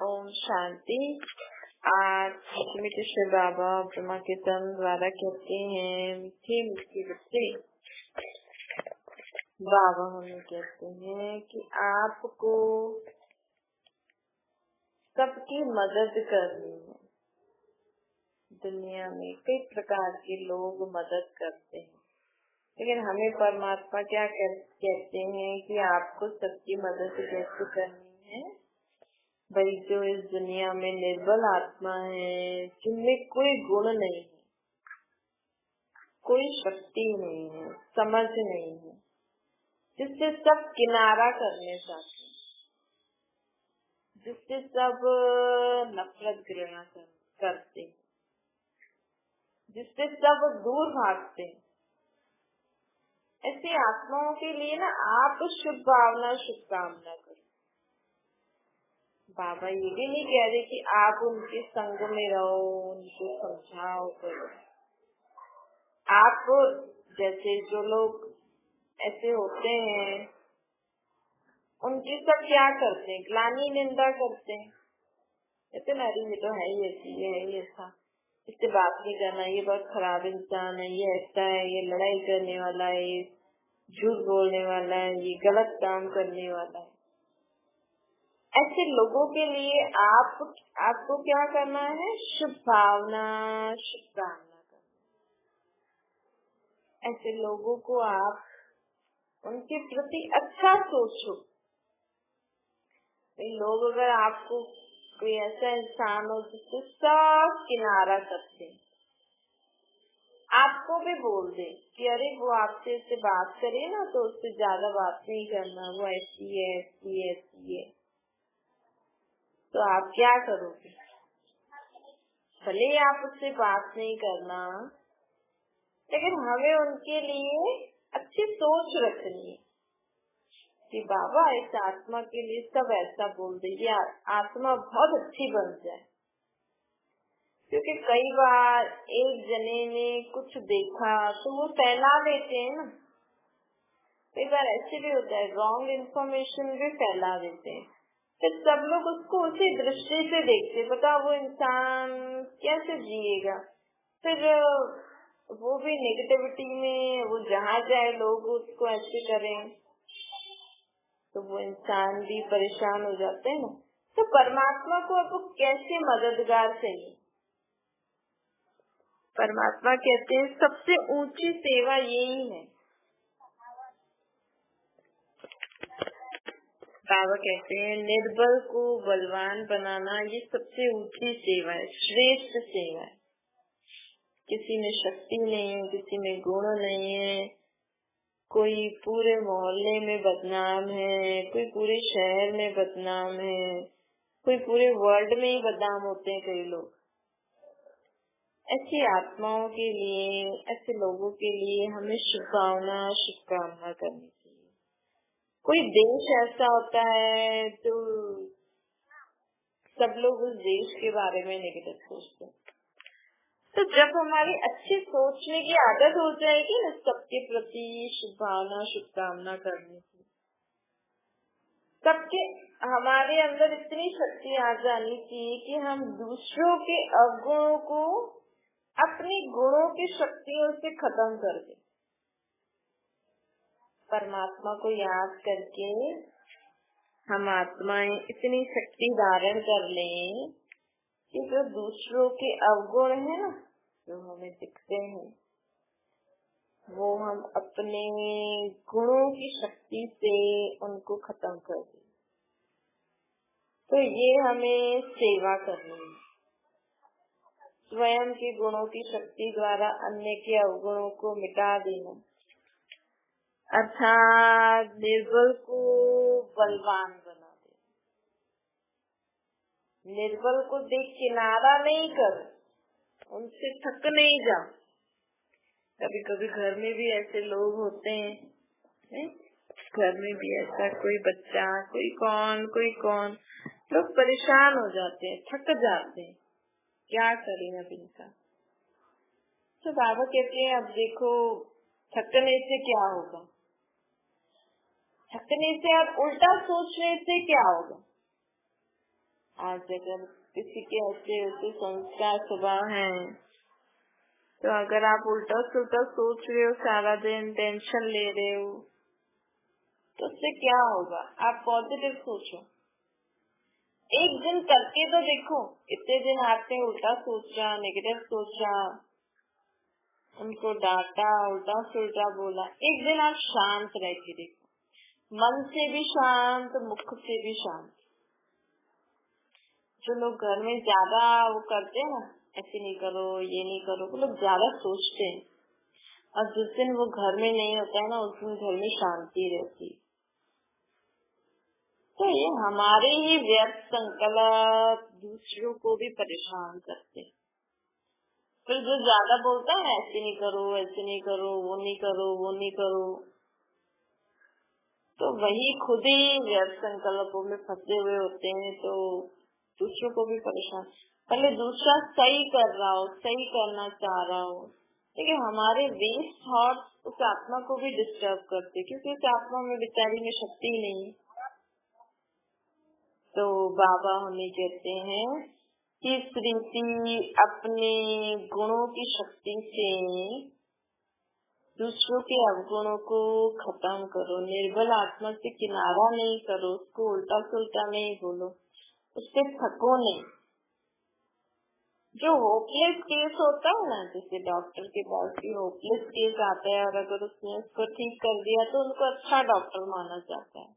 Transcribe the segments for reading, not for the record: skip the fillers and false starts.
ओम शांति। आज मीठे श्री बाबा ब्रह्मा कीर्तन द्वारा कहते हैं, मीठे मीठे बच्चे बाबा हमें कहते हैं कि आपको सबकी मदद करनी है। दुनिया में कई प्रकार के लोग मदद करते हैं, लेकिन हमें परमात्मा क्या कहते हैं कि आपको सबकी मदद कैसे करनी है। भाई जो इस दुनिया में निर्बल आत्मा है, जिनमें कोई गुण नहीं है, कोई शक्ति नहीं है, समझ नहीं है, जिससे सब किनारा करने चाहते हैं, जिससे सब नफरत घृणा करते हैं, जिससे सब दूर भागते हैं, ऐसी आत्माओं के लिए ना आप शुभ भावना शुभकामना करो। बाबा ये भी नहीं कह रहे कि आप उनके संग में रहो, उनको समझाओ करो। आप जैसे जो लोग ऐसे होते हैं, उनकी सब क्या करते हैं, ग्लानि निंदा करते हैं, कहते ना अरे ये तो है ही ऐसी, ये है ही ऐसा, इससे बात नहीं करना, ये बहुत खराब इंसान है, ये ऐसा है, ये लड़ाई करने वाला है, ये झूठ बोलने वाला है, ये गलत काम करने वाला है। ऐसे लोगों के लिए आपको क्या करना है, शुभ भावना शुभकामना करना। ऐसे लोगों को आप उनके प्रति अच्छा सोचो। लोग अगर आपको कोई ऐसा इंसान हो जिससे सब किनारा करते, आपको भी बोल दे कि अरे वो आपसे इससे बात करे ना तो उससे ज्यादा बात नहीं करना, वो ऐसी है ऐसी है ऐसी है, तो आप क्या करोगे? भले आप उससे बात नहीं करना, लेकिन हमें उनके लिए अच्छी सोच रखनी है कि बाबा इस आत्मा के लिए सब ऐसा बोल दीजिए, आत्मा बहुत अच्छी बन जाए। क्योंकि कई बार एक जने ने कुछ देखा तो वो फैला देते हैं ना। कई बार ऐसे भी होता है, रॉन्ग इन्फॉर्मेशन भी फैला देते हैं, फिर सब लोग उसको उसी दृष्टि से देखते, पता वो इंसान कैसे जिएगा, फिर वो भी नेगेटिविटी में, वो जहाँ जाए लोग उसको ऐसे करें, तो वो इंसान भी परेशान हो जाते हैं ना। तो परमात्मा को आपको कैसे मददगार चाहिए? परमात्मा कहते हैं सबसे ऊंची सेवा यही है। बाबा कहते हैं निर्बल को बलवान बनाना ये सबसे ऊंची सेवा है, श्रेष्ठ सेवा है। किसी में शक्ति नहीं है, किसी में गुण नहीं है, कोई पूरे मोहल्ले में बदनाम है, कोई पूरे शहर में बदनाम है, कोई पूरे वर्ल्ड में ही बदनाम होते हैं कई लोग। ऐसी आत्माओं के लिए, ऐसे लोगों के लिए हमें शुभकामना शुभकामना करनी चाहिए। कोई देश ऐसा होता है तो सब लोग उस देश के बारे में नेगेटिव सोचते हैं। तो जब हमारी अच्छी सोचने की आदत हो जाएगी ना, सबके प्रति शुभकामना शुभकामना करने की, सबके हमारे अंदर इतनी शक्ति आ जानी चाहिए कि हम दूसरों के अवगुणों को अपनी गुणों की शक्तियों से खत्म कर दें। परमात्मा को याद करके हम आत्माएं इतनी शक्ति धारण कर लें कि जो दूसरों के अवगुण है ना, जो हमें दिखते हैं, वो हम अपने गुणों की शक्ति से उनको खत्म कर दें। तो ये हमें सेवा करनी है, स्वयं के गुणों की शक्ति द्वारा अन्य के अवगुणों को मिटा देना, अर्थात निर्बल को बलवान बना दे। निर्बल को देख किनारा नहीं कर, उनसे थक नहीं जा। कभी कभी घर में भी ऐसे लोग होते हैं, घर में भी ऐसा कोई बच्चा, कोई कौन लोग परेशान हो जाते हैं, थक जाते हैं, क्या करें अब इनका। तो बाबा कहते हैं अब देखो थकने से क्या होगा, थकने से और उल्टा सोचने से क्या होगा। आज अगर किसी के ऐसे ऐसे संस्कार स्वभाव हैं, तो अगर आप उल्टा सुल्टा सोच रहे हो, सारा दिन टेंशन ले रहे हो, तो उससे क्या होगा? आप पॉजिटिव सोचो। एक दिन करके तो देखो। इतने दिन आपने उल्टा सोचा, नेगेटिव सोचा, उनको डांटा, उल्टा सुल्टा बोला। एक दिन आप शांत रह के देखो, मन से भी शांत, मुख से भी शांत। जो लोग घर में ज्यादा वो करते हैं ना, ऐसे नहीं करो, ये नहीं करो, वो लोग ज्यादा सोचते हैं, और जिस दिन वो घर में नहीं होता है ना, उस दिन घर में शांति रहती है। तो ये हमारे ही व्यर्थ संकल्प दूसरों को भी परेशान करते। फिर जो ज्यादा बोलता है, ऐसे नहीं करो, ऐसे नहीं करो, वो नहीं करो, वो नहीं करो, तो वही खुद ही व्यर्थ संकल्पों में फंसे हुए होते हैं। तो दूसरों को भी परेशान, पहले दूसरा सही कर रहा हो, सही करना चाह रहा हो, लेकिन हमारे वेस्ट थॉट्स उस आत्मा को भी डिस्टर्ब करते, क्योंकि उस आत्मा में बेचारी में शक्ति नहीं है। तो बाबा हमें कहते हैं कि सृष्टि अपने गुणों की शक्ति से दूसरों के अवगुणों को खत्म करो। निर्बल आत्मा से किनारा नहीं करो, उसको उल्टा सुल्टा नहीं बोलो, उससे थको नहीं। जो होपलेस केस होता है ना, जैसे डॉक्टर के पास भी होपलेस केस आता है, और अगर उसने उसको ठीक कर दिया तो उनको अच्छा डॉक्टर माना जाता है।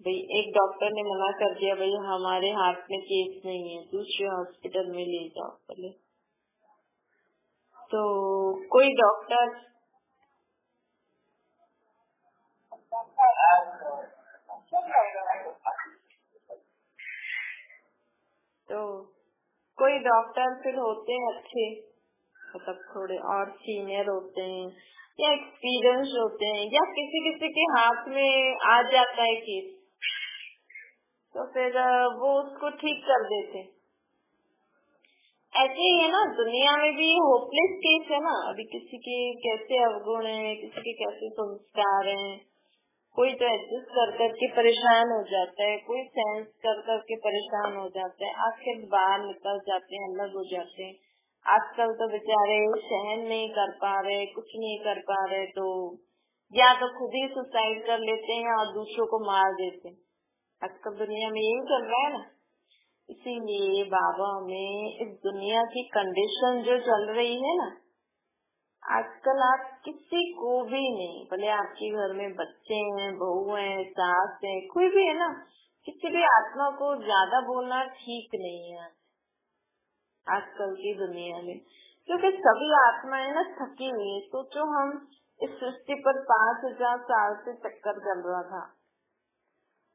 भाई एक डॉक्टर ने मना कर दिया, भाई हमारे हाथ में केस नहीं है, दूसरे हॉस्पिटल में ले जाओ पहले। तो कोई डॉक्टर फिर होते हैं अच्छे, मतलब थोड़े और सीनियर होते हैं या एक्सपीरियंस होते हैं, या किसी किसी के हाथ में आ जाता है केस, तो फिर वो उसको ठीक कर देते। ऐसे ही है ना, दुनिया में भी होपलेस केस है ना। अभी किसी के कैसे अवगुण है, किसी के कैसे संस्कार हैं, कोई तो एडजस्ट कर करके परेशान हो जाता है, कोई सेंस कर करके परेशान हो जाता है, आखिर बाहर निकल जाते हैं, अलग हो जाते हैं। आजकल तो बेचारे सहन नहीं कर पा रहे, कुछ नहीं कर पा रहे, तो या तो खुद ही सुसाइड कर लेते हैं और दूसरों को मार देते हैं। आजकल दुनिया में यही चल रहा है ना। इसीलिए बाबा हमें इस दुनिया की कंडीशन जो चल रही है ना, आजकल आप किसी को भी नहीं, भले आपके घर में बच्चे हैं, बहू हैं, सास है, कोई भी है ना, किसी भी आत्मा को ज्यादा बोलना ठीक नहीं है आजकल की दुनिया में, क्योंकि सभी आत्माएं ना थकी हुई है। सोचो हम इस सृष्टि पर 5000 साल से चक्कर चल रहा था,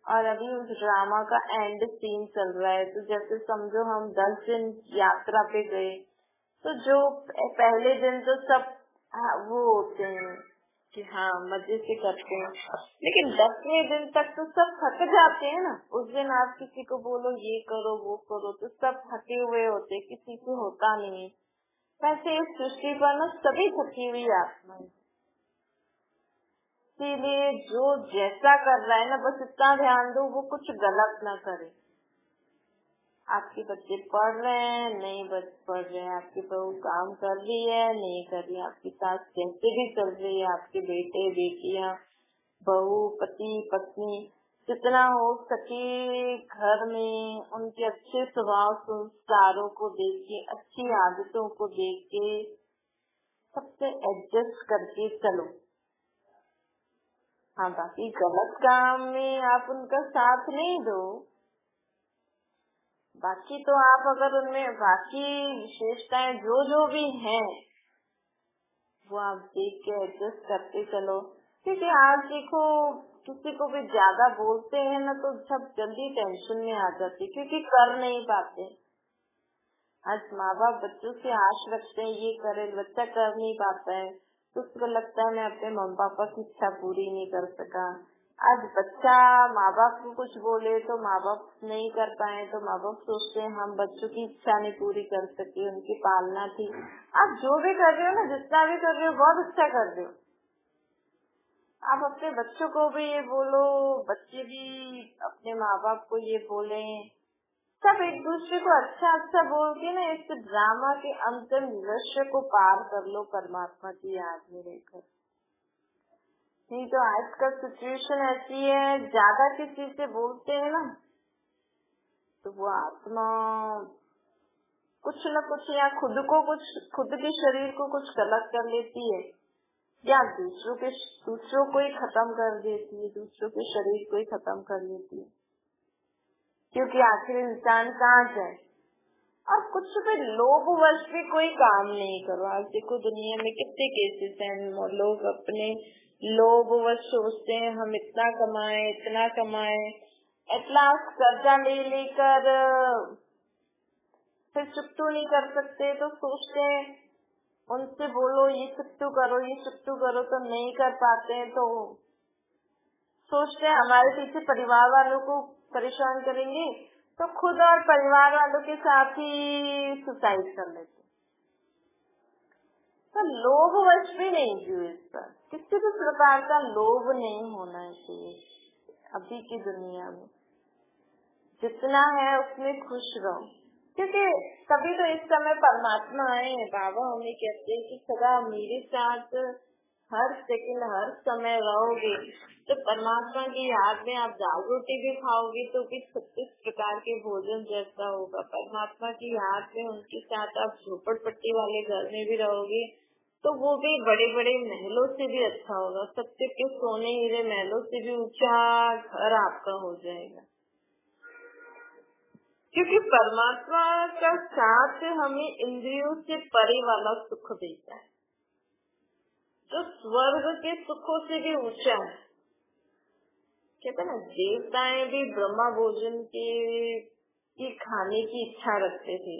और अभी उस ड्रामा का एंड सीन चल रहा है। तो जैसे समझो हम 10 दिन यात्रा पे गए, तो जो पहले दिन तो सब वो होते हैं कि हाँ मजे से करते हैं, लेकिन 10वें दिन तक तो सब थक जाते हैं ना। उस दिन आप किसी को बोलो ये करो वो करो, तो सब थके हुए होते, किसी से होता नहीं है। वैसे इस सृष्टि पर ना सभी थकी हुई आत्मा, इसीलिए जो जैसा कर रहा है ना, बस इतना ध्यान दो वो कुछ गलत ना करे। आपके बच्चे पढ़ रहे हैं, नहीं पढ़ रहे हैं, आपकी बहू काम कर रही है, नहीं कर रही, आपकी सास कैसे भी चल रही है, आपके बेटे बेटियां, बहू, पति पत्नी, जितना हो सके घर में उनके अच्छे स्वभाव संस्कारों को देख के, अच्छी आदतों को देख के सबसे एडजस्ट करके चलो। हाँ, बाकी गलत काम में आप उनका साथ नहीं दो। बाकी तो आप अगर उनमें बाकी विशेषताएं जो भी हैं वो आप देख के एडजस्ट करते चलो। क्योंकि आज देखो किसी को भी ज्यादा बोलते हैं ना, तो सब जल्दी टेंशन में आ जाते, क्योंकि कर नहीं पाते। आज माँ बाप बच्चों से आश रखते हैं ये करे, बच्चा कर नहीं पाता है तो उसको लगता है मैं अपने मम्मी पापा की इच्छा पूरी नहीं कर सका। आज बच्चा माँ बाप को कुछ बोले तो माँ बाप नहीं कर पाए, तो माँ बाप सोचते हैं हम बच्चों की इच्छा नहीं पूरी कर सके, उनकी पालना थी। आप जो भी कर रहे हो ना, जितना भी कर रहे हो बहुत अच्छा कर रहे हो। आप अपने बच्चों को भी ये बोलो, बच्चे भी अपने माँ बाप को ये बोले सब एक दूसरे को अच्छा अच्छा बोल के ना इस ड्रामा के अंतिम दृश्य को पार कर लो परमात्मा की याद में रहकर। नहीं तो आजकल सिचुएशन ऐसी है, ज्यादा किसी से बोलते हैं ना तो वो आत्मा कुछ न कुछ या खुद के शरीर को कुछ गलत कर लेती है या दूसरों को ही खत्म कर देती है, दूसरों के शरीर को ही खत्म कर लेती है। क्योंकि आखिर इंसान कहाँ जाए। और कुछ भी लोभवश भी कोई काम नहीं करो। आज देखो दुनिया में कितने केसेस हैं, लोग अपने लोभवश सोचते हैं हम इतना कमाए, एटलास्ट कर्जा ले लेकर फिर चुकतू नहीं कर सकते तो सोचते हैं उनसे बोलो ये चुकतू करो तो नहीं कर पाते हैं तो सोचते हैं हमारे पीछे परिवार वालों को परेशान करेंगे तो खुद और परिवार वालों के साथ ही सुसाइड कर लेते। तो लोभवश भी नहीं जियो, इस पर किसी भी प्रकार का लोभ नहीं होना चाहिए। अभी की दुनिया में जितना है उसमें खुश रहो, क्योंकि कभी तो इस समय परमात्मा आए बाबा हमें कहते हैं कि सदा मेरे साथ हर सेकंड हर समय रहोगे तो परमात्मा की याद में आप दाल रोटी भी खाओगे तो भी 36 प्रकार के भोजन जैसा होगा। परमात्मा की याद में उनके साथ आप झोपड़पट्टी वाले घर में भी रहोगे तो वो भी बड़े बड़े महलों से भी अच्छा होगा। सत्य के सोने हीरे महलों से भी ऊंचा घर आपका हो जाएगा। क्योंकि परमात्मा का साथ हमें इंद्रियों से परे वाला सुख देता है जो स्वर्ग के सुखों से भी ऊंचा है। कहते ना देवताएं भी ब्रह्मा भोजन की खाने की इच्छा रखते थे,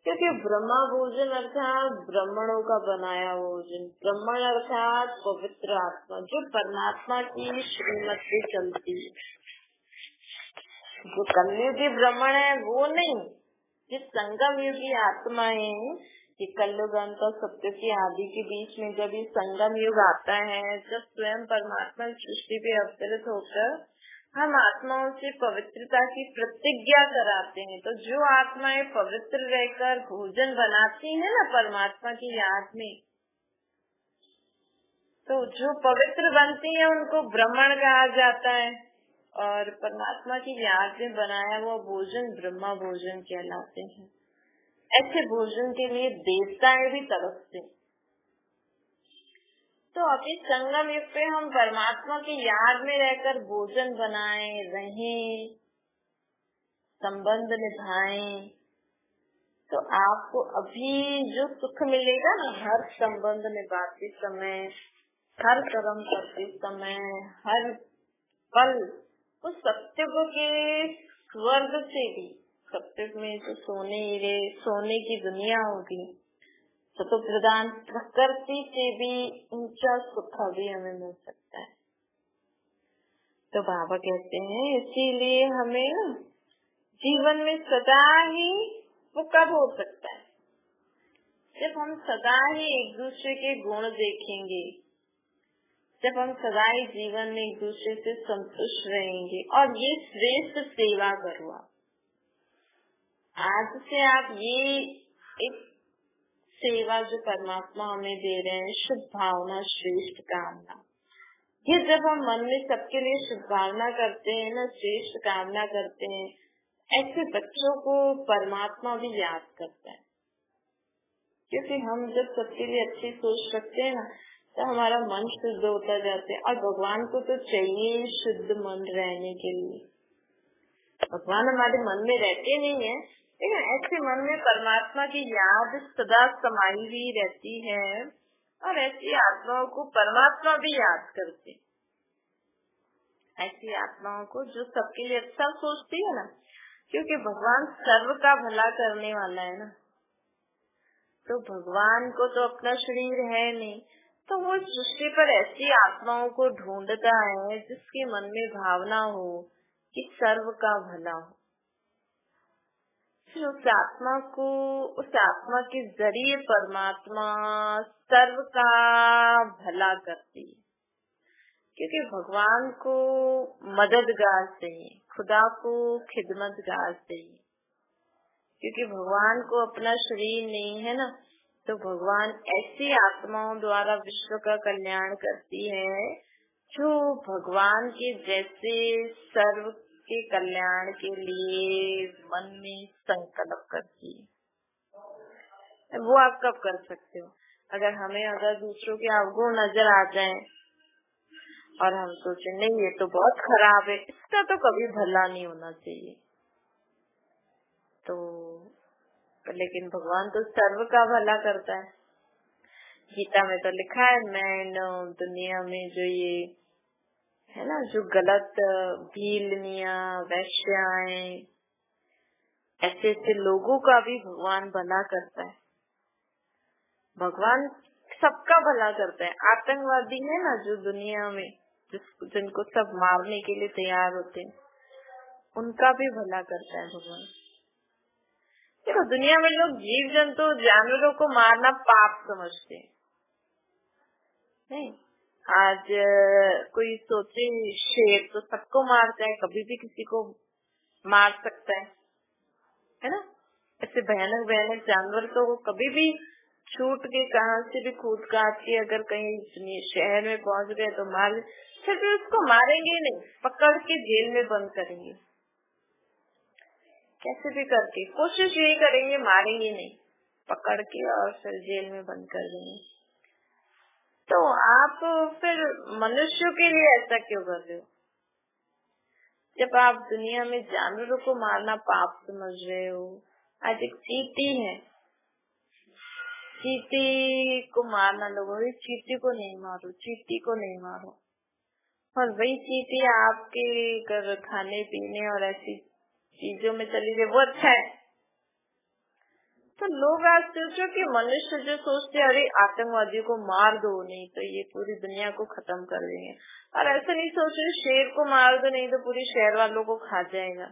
क्योंकि ब्रह्मा भोजन अर्थात ब्राह्मणों का बनाया भोजन, ब्राह्मण अर्थात पवित्र आत्मा जो परमात्मा की श्रीमत से चलती है। जो कलयुगी ब्राह्मण है वो नहीं, जिस संगम युगी आत्मा है कि कलयुग अंत और सत्य की आदि के बीच में जब ये संगम युग आता है, जब स्वयं परमात्मा सृष्टि पे अवतरित होकर हम आत्माओं से पवित्रता की प्रतिज्ञा कराते हैं, तो जो आत्माएं पवित्र रहकर भोजन बनाती है ना परमात्मा की याद में, तो जो पवित्र बनती है उनको ब्राह्मण कहा जाता है और परमात्मा की याद में बनाया वो भोजन ब्रह्मा भोजन कहलाते हैं। ऐसे भोजन के लिए देवताएं भी तरसते। तो अभी संगम युग पे हम परमात्मा की याद में रहकर भोजन बनाएं, रहें, संबंध निभाएं, तो आपको अभी जो सुख मिलेगा ना हर संबंध निभाते समय, हर कर्म करते समय, हर पल उस सत्युग के स्वर्ग से भी, सत्युग में जो सोने की दुनिया होगी, तो प्रदान प्रकृति से भी ऊंचा सुख भी हमें मिल सकता है। तो बाबा कहते हैं इसीलिए हमें जीवन में सदा ही वो कब हो सकता है जब हम सदा ही एक दूसरे के गुण देखेंगे, जब हम सदा ही जीवन में एक दूसरे से संतुष्ट रहेंगे। और ये श्रेष्ठ सेवा करो। आज से आप ये एक सेवा जो परमात्मा हमें दे रहे हैं, शुभ भावना श्रेष्ठ कामना, ये जब हम मन में सबके लिए शुभ भावना करते हैं ना, श्रेष्ठ कामना करते हैं, ऐसे बच्चों को परमात्मा भी याद करता है। क्योंकि हम जब सबके लिए अच्छी सोच रखते हैं ना तो हमारा मन शुद्ध होता जाता है। और भगवान को तो चाहिए शुद्ध मन रहने के लिए। भगवान हमारे मन में रहते नहीं है, लेकिन ऐसे मन में परमात्मा की याद सदा समाई हुई रहती है और ऐसी आत्माओं को परमात्मा भी याद करते। ऐसी आत्माओं को जो सबके लिए अच्छा सोचती है ना, क्योंकि भगवान सर्व का भला करने वाला है ना। तो भगवान को तो अपना शरीर है नहीं, तो वो सृष्टि पर ऐसी आत्माओं को ढूंढता है जिसके मन में भावना हो कि सर्व का भला हो। फिर उस आत्मा के जरिए परमात्मा सर्व का भला करती है। क्योंकि भगवान को मददगार चाहिए, खुदा को खिदमतगार चाहिए। क्योंकि भगवान को अपना शरीर नहीं है ना, तो भगवान ऐसी आत्माओं द्वारा विश्व का कल्याण करती है जो भगवान के जैसे सर्व के कल्याण के लिए मन में संकल्प करती है। वो आप कब कर सकते हो? अगर दूसरों के अवगुण नजर आ जाए और हम सोचे नहीं ये तो बहुत खराब है, इसका तो कभी भला नहीं होना चाहिए, तो लेकिन भगवान तो सर्व का भला करता है। गीता में तो लिखा है, मैं दुनिया में जो ये है ना, जो गलत भीलनिया वैश्याएं, ऐसे ऐसे लोगों का भी भगवान भला करता है। भगवान सबका भला करता है। आतंकवादी है ना जो दुनिया में जिनको सब मारने के लिए तैयार होते हैं, उनका भी भला करता है भगवान। देखो दुनिया में लोग जीव जंतु जानवरों को मारना पाप समझते हैं। नहीं, आज कोई सोचे शेर तो सबको मारता है, कभी भी किसी को मार सकता है ना। ऐसे भयानक भयानक जानवर तो कभी भी छूट के कहां से भी कूद काट के अगर कहीं शहर में पहुंच गए तो मार, फिर भी उसको मारेंगे नहीं, पकड़ के जेल में बंद करेंगे। कैसे भी करके कोशिश यही करेंगे, मारेंगे नहीं, पकड़ के और फिर जेल में बंद कर देंगे। तो आप फिर मनुष्यों के लिए ऐसा क्यों कर रहे हो? जब आप दुनिया में जानवरों को मारना पाप समझ रहे हो। आज एक चींटी है, चींटी को मारना लोगों, चींटी को नहीं मारो, चींटी को नहीं मारो। और वही चींटी आपके घर खाने पीने और ऐसी चीजों में चली जाए, वो अच्छा है। तो लोग आज सोचो कि मनुष्य जो सोचते अरे आतंकवादियों को मार दो, नहीं तो ये पूरी दुनिया को खत्म कर देंगे, और ऐसा नहीं सोच रहे शेर को मार दो, नहीं तो पूरी शहर वालों को खा जाएगा।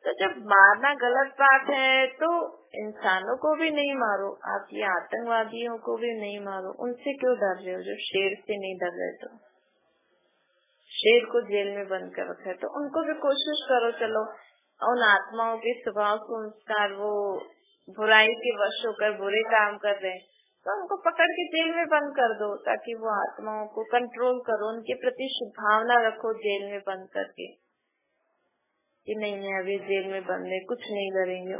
तो जब मारना गलत बात है तो इंसानों को भी नहीं मारो, आप ये आतंकवादियों को भी नहीं मारो। उनसे क्यों डर रहे हो? जो शेर से नहीं डर रहे, तो शेर को जेल में बंद कर रखा है, तो उनको भी कोशिश करो, चलो उन आत्माओं के स्वभाव संस्कार, वो बुराई के वश होकर बुरे काम कर रहे हैं, तो उनको पकड़ के जेल में बंद कर दो, ताकि वो आत्माओं को कंट्रोल करो, उनके प्रति शुभभावना रखो जेल में बंद करके कि नहीं अभी जेल में बंद है, कुछ नहीं करेंगे।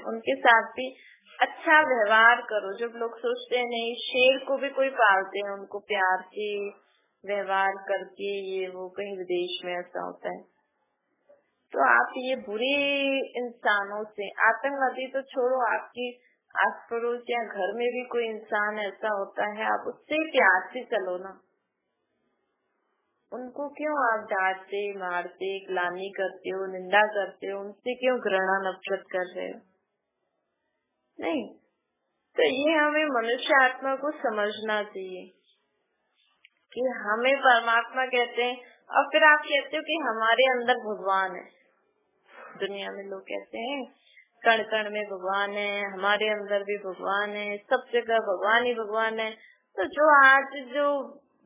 उनके साथ भी अच्छा व्यवहार करो। जब लोग सोचते हैं नहीं शेर को भी कोई पालते हैं, उनको प्यार से व्यवहार करके, ये वो कहीं विदेश में ऐसा होता है, तो आप ये बुरे इंसानों से, आतंकवादी तो छोड़ो, आपकी आस पड़ोस या घर में भी कोई इंसान ऐसा होता है, आप उससे प्यार से चलो ना। उनको क्यों आप डांटते मारते, ग्लानि करते हो, निंदा करते हो, उनसे क्यों घृणा नफरत कर रहे हो? नहीं, तो ये हमें मनुष्य आत्मा को समझना चाहिए कि हमें परमात्मा कहते हैं, और फिर आप कहते हो कि हमारे अंदर भगवान है। दुनिया में लोग कहते हैं कण कण में भगवान है, हमारे अंदर भी भगवान है, सब जगह भगवान ही भगवान है। तो जो आज जो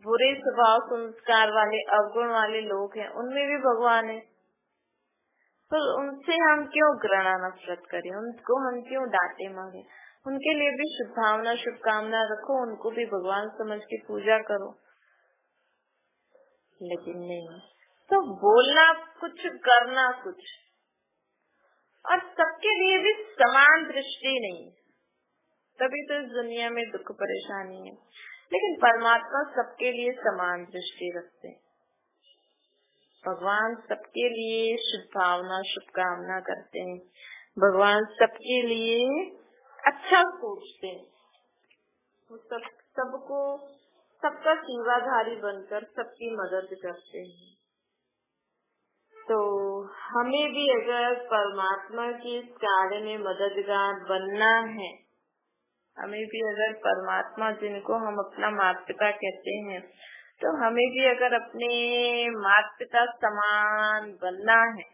बुरे स्वभाव संस्कार वाले अवगुण वाले लोग हैं, उनमें भी भगवान है, तो उनसे हम क्यों घृणा नफरत करें, उनको हम क्यों डांटे मारे? उनके लिए भी शुभभावना शुभकामना रखो, उनको भी भगवान समझ के पूजा करो। लेकिन नहीं, तो बोलना कुछ, करना कुछ, और सबके लिए भी समान दृष्टि नहीं, तभी तो इस दुनिया में दुख परेशानी है। लेकिन परमात्मा सबके लिए समान दृष्टि रखते हैं। भगवान सबके लिए शुभभावना शुभकामना करते हैं, भगवान सबके लिए अच्छा सोचते हैं, वो सबको सबका सेवाधारी बनकर सबकी मदद करते हैं। तो हमें भी अगर परमात्मा की इस कार्य में मददगार बनना है, हमें भी अगर परमात्मा जिनको हम अपना माता पिता कहते हैं, तो हमें भी अगर अपने माता पिता समान बनना है,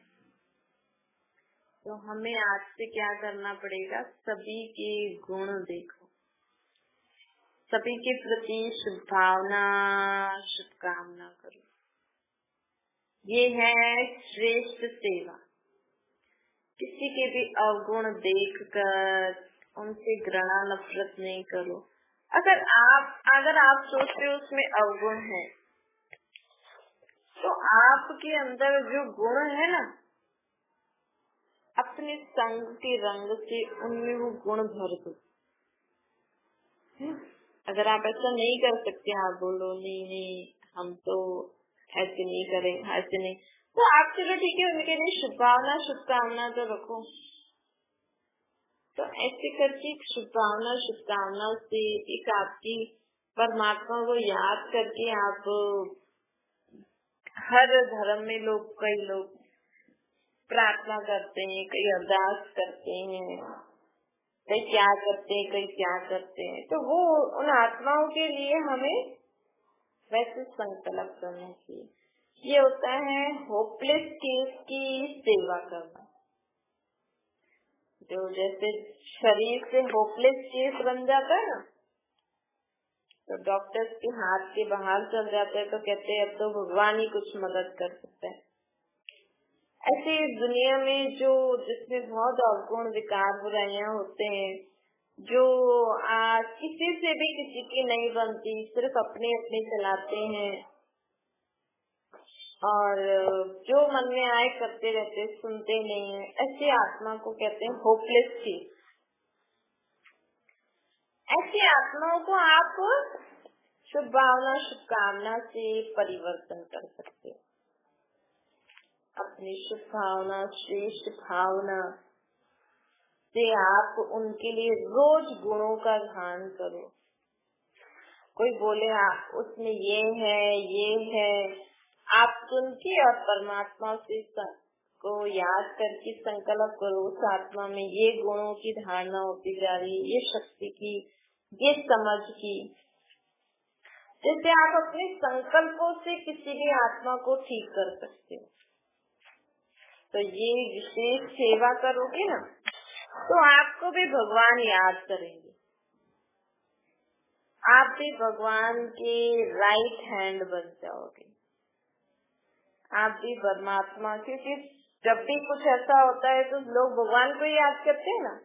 तो हमें आज से क्या करना पड़ेगा? सभी के गुण देखो, सभी के प्रति शुभभावना शुभकामना करो। ये है श्रेष्ठ सेवा। किसी किसी के भी अवगुण देखकर उनसे घृणा नफरत नहीं करो। अगर आप सोचते हो उसमें अवगुण है, तो आपके अंदर जो गुण है ना, अपने संग के रंग से उनमें वो गुण भर दो। अगर आप ऐसा नहीं कर सकते, आप बोलो नहीं हम तो ऐसे नहीं करें, ऐसे नहीं, तो आप चलो ठीक है, उनके लिए शुभकामना तो रखो। तो ऐसे करके शुभकामना से एक आपकी परमात्मा को याद करके आप हर धर्म में कई लोग प्रार्थना करते हैं, कई अरदास करते हैं, कई क्या करते हैं। तो वो उन आत्माओं के लिए हमें वैसे संकल्प करना चाहिए। ये होता है होपलेस केस की सेवा करना। जो जैसे शरीर से होपलेस केस बन जाता है ना, तो डॉक्टर्स के हाथ के बाहर चल जाता है, तो कहते हैं अब तो भगवान ही कुछ मदद कर सकता है। ऐसे दुनिया में जिसमें बहुत अवगुण विकार बुराइयां होते हैं, जो किसी से भी किसी की नहीं बनती, सिर्फ अपने चलाते हैं और जो मन में आए करते रहते, सुनते नहीं है, ऐसी आत्मा को कहते हैं होपलेस केस। ऐसी आत्माओं को आप शुभकामना से परिवर्तन कर सकते हो। अपनी शुभ भावना, श्रेष्ठ भावना से आप उनके लिए रोज गुणों का ध्यान करो। कोई बोले उसमें ये है, आप सुन के और परमात्मा से को याद करके संकल्प करो, उस आत्मा में ये गुणों की धारणा होती जा रही है, ये शक्ति की, ये समझ की। जैसे आप अपने संकल्पों से किसी भी आत्मा को ठीक कर सकते हो। तो ये विशेष सेवा करोगे ना, तो आपको भी भगवान याद करेंगे, आप भी भगवान के राइट हैंड बन जाओगे, आप भी परमात्मा। क्योंकि जब भी कुछ ऐसा होता है तो लोग भगवान को याद करते हैं ना,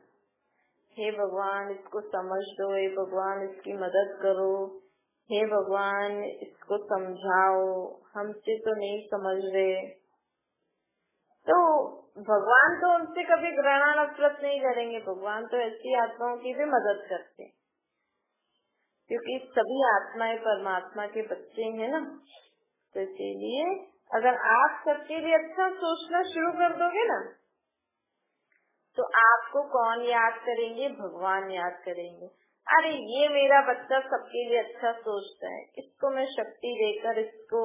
हे भगवान इसको समझ दो, हे भगवान इसकी मदद करो, हे भगवान इसको समझाओ, हमसे तो नहीं समझ रहे। तो भगवान तो उनसे कभी घृणा नफरत नहीं करेंगे, भगवान तो ऐसी आत्माओं की भी मदद करते हैं, क्योंकि सभी आत्माएं परमात्मा के बच्चे हैं ना। तो इसीलिए अगर आप सबके लिए अच्छा सोचना शुरू कर दोगे ना, तो आपको कौन याद करेंगे? भगवान याद करेंगे। अरे ये मेरा बच्चा सबके लिए अच्छा सोचता है, इसको मैं शक्ति देकर इसको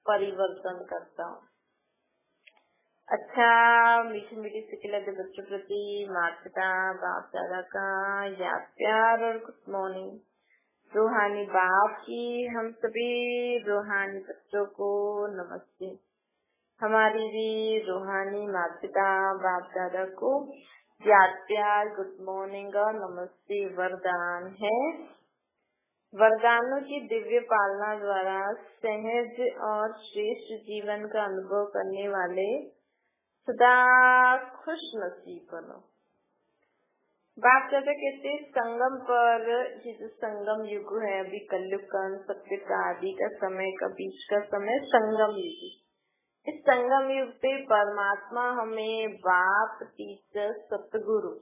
परिवर्तन करता हूँ। अच्छा, मीठी सिखिला के बच्चों प्रति माता पिता बाप दादा का याद प्यार और गुड मॉर्निंग। रूहानी बाप की हम सभी रूहानी बच्चों को नमस्ते। हमारी भी रूहानी माता पिता बाप दादा को याद प्यार गुड मॉर्निंग और नमस्ते वरदान है। वरदानों की दिव्य पालना द्वारा सहज और श्रेष्ठ जीवन का अनुभव करने वाले सदा खुश नसीब बनो। बात करते कहते संगम पर, ये जो संगम युग है, अभी कलयुग का, सत्य का, आदि का समय का, बीच का समय संगम युग। इस संगम युग पे परमात्मा हमें बाप, टीचर, सतगुरु,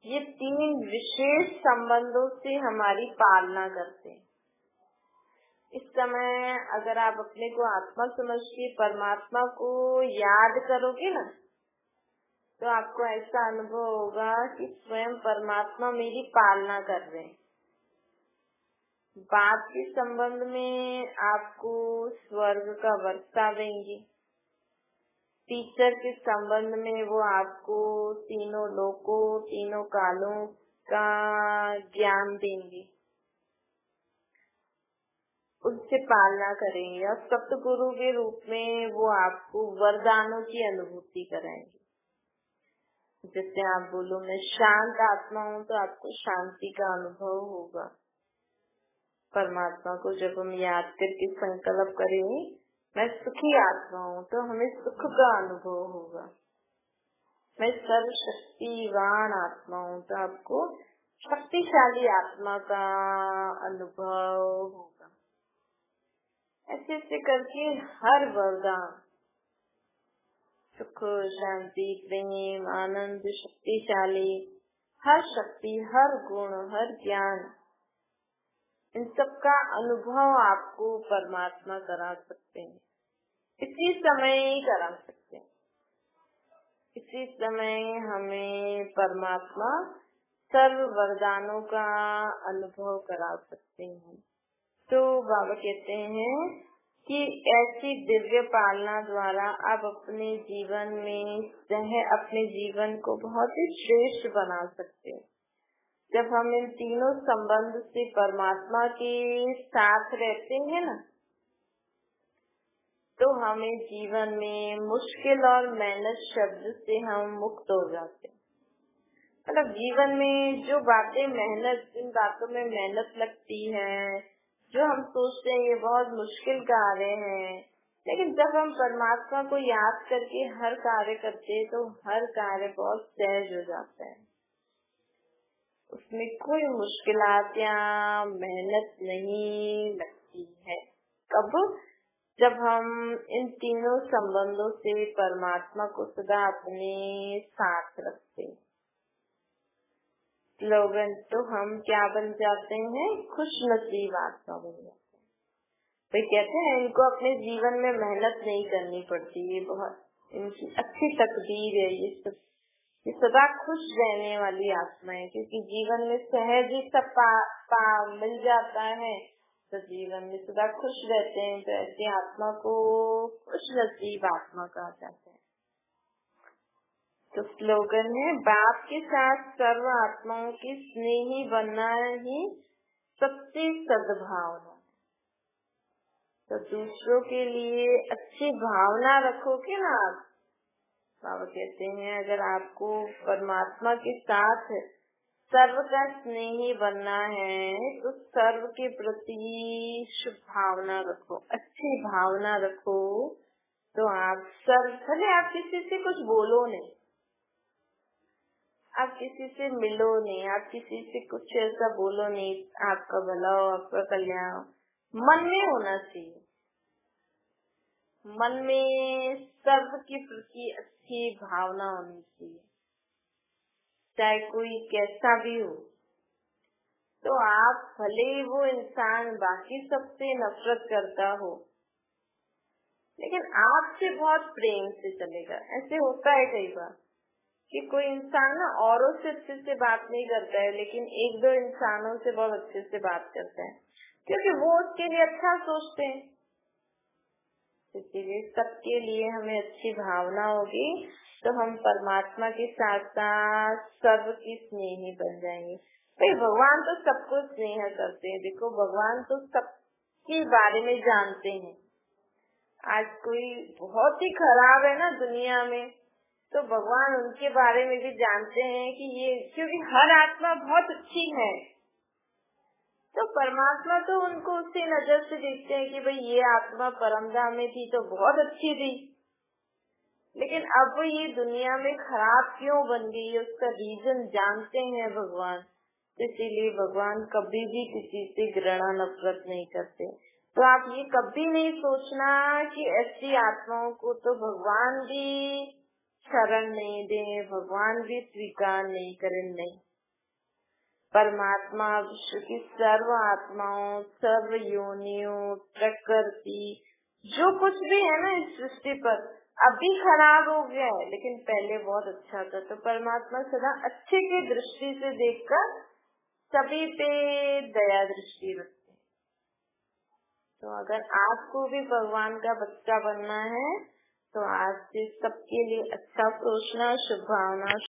ये तीन विशेष संबंधों से हमारी पालना करते हैं। इस समय अगर आप अपने को आत्मा समझ के परमात्मा को याद करोगे ना, तो आपको ऐसा अनुभव होगा कि स्वयं परमात्मा मेरी पालना कर रहे हैं। बाप के संबंध में आपको स्वर्ग का वर्षा देंगे, टीचर के संबंध में वो आपको तीनों लोकों, तीनों कालों का ज्ञान देंगे, उनसे पालना करेंगे। और सतगुरु के रूप में वो आपको वरदानों की अनुभूति कराएंगे। जैसे आप बोलो मैं शांत आत्मा हूँ, तो आपको शांति का अनुभव होगा। परमात्मा को जब हम याद करके संकल्प करेंगे मैं सुखी आत्मा हूँ, तो हमें सुख का अनुभव होगा। मैं सर्वशक्तिवान आत्मा हूँ, तो आपको शक्तिशाली आत्मा का अनुभव होगा। ऐसे ऐसे करके हर वरदान, सुख, शांति, प्रेम, आनंद, शक्तिशाली, हर शक्ति, हर गुण, हर ज्ञान, इन सब का अनुभव आपको परमात्मा करा सकते हैं। इसी समय ही करा सकते हैं। इसी समय हमें परमात्मा सर्व वरदानों का अनुभव करा सकते हैं। तो बाबा कहते हैं कि ऐसी दिव्य पालना द्वारा आप अपने जीवन में अपने जीवन को बहुत ही श्रेष्ठ बना सकते हैं। जब हम इन तीनों संबंध से परमात्मा के साथ रहते हैं ना, तो हमें जीवन में मुश्किल और मेहनत शब्द से हम मुक्त हो जाते हैं। मतलब जीवन में जो बातें जिन बातों में मेहनत लगती है, जो हम सोचते हैं ये बहुत मुश्किल कार्य है, लेकिन जब हम परमात्मा को याद करके हर कार्य करते हैं तो हर कार्य बहुत सहज हो जाता है। उसमें कोई मुश्किलात या मेहनत नहीं लगती है। कब? जब हम इन तीनों संबंधों से परमात्मा को सदा अपने साथ रखते हैं। स्लोगन, तो हम क्या बन जाते हैं? खुश नसीब आत्मा बन जाते हैं। वे कहते हैं इनको अपने जीवन में मेहनत नहीं करनी पड़ती, ये बहुत इनकी अच्छी तकदीर है। ये सदा खुश रहने वाली आत्मा है, क्योंकि जीवन में सहज ही सब मिल जाता है, तो जीवन में सदा खुश रहते हैं। तो ऐसी आत्मा को खुश नसीब आत्मा कहा जाता है। तो स्लोगन है, बाप के साथ सर्व आत्माओं की स्नेही बनना ही सबसे सद्भावना। तो दूसरों के लिए अच्छी भावना रखोगे ना आप। बाबा कहते हैं अगर आपको परमात्मा के साथ सर्व का स्नेही बनना है तो सर्व के प्रति शुभ भावना रखो, अच्छी भावना रखो। तो आप भले आप किसी से कुछ बोलो नहीं, आप किसी से मिलो नहीं, आप किसी से कुछ ऐसा बोलो नहीं, आपका भला हो, आपका कल्याण हो, मन में होना चाहिए। मन में सर्व के प्रति अच्छी भावना होनी चाहिए, चाहे कोई कैसा भी हो। तो आप भले वो इंसान बाकी सबसे नफरत करता हो, लेकिन आपसे बहुत प्रेम से चलेगा। ऐसे होता है कई बार कि कोई इंसान ना औरों से अच्छे से बात नहीं करता है, लेकिन एक दो इंसानों से बहुत अच्छे से बात करता है, क्योंकि वो उसके लिए अच्छा सोचते हैं। इसीलिए सबके लिए हमें अच्छी भावना होगी तो हम परमात्मा के साथ साथ सर्व की स्नेही बन जाएंगे। भाई भगवान तो सबको स्नेह करते हैं। देखो भगवान तो सबके बारे में जानते हैं। आज कोई बहुत ही खराब है ना दुनिया में, तो भगवान उनके बारे में भी जानते हैं कि ये, क्योंकि हर आत्मा बहुत अच्छी है, तो परमात्मा तो उनको उसी नजर से देखते हैं कि भाई ये आत्मा परमधाम में थी तो बहुत अच्छी थी, लेकिन अब वो ये दुनिया में खराब क्यों बन गई है, उसका रीजन जानते हैं भगवान। इसीलिए भगवान कभी भी किसी से घृणा नफरत नहीं करते। तो आप ये कभी नहीं सोचना कि ऐसी आत्माओं को तो भगवान भी शरण नहीं दे, भगवान भी स्वीकार नहीं करें। नहीं, परमात्मा विश्व की सर्व आत्माओं, सर्व योनियों, प्रकृति, जो कुछ भी है ना इस सृष्टि पर, अभी खराब हो गया है लेकिन पहले बहुत अच्छा था। तो परमात्मा सदा अच्छे की दृष्टि से देखकर सभी पे दया दृष्टि रखते हैं। तो अगर आपको भी भगवान का बच्चा बनना है तो आज से सबके लिए अच्छा सोचना, शुभ भावना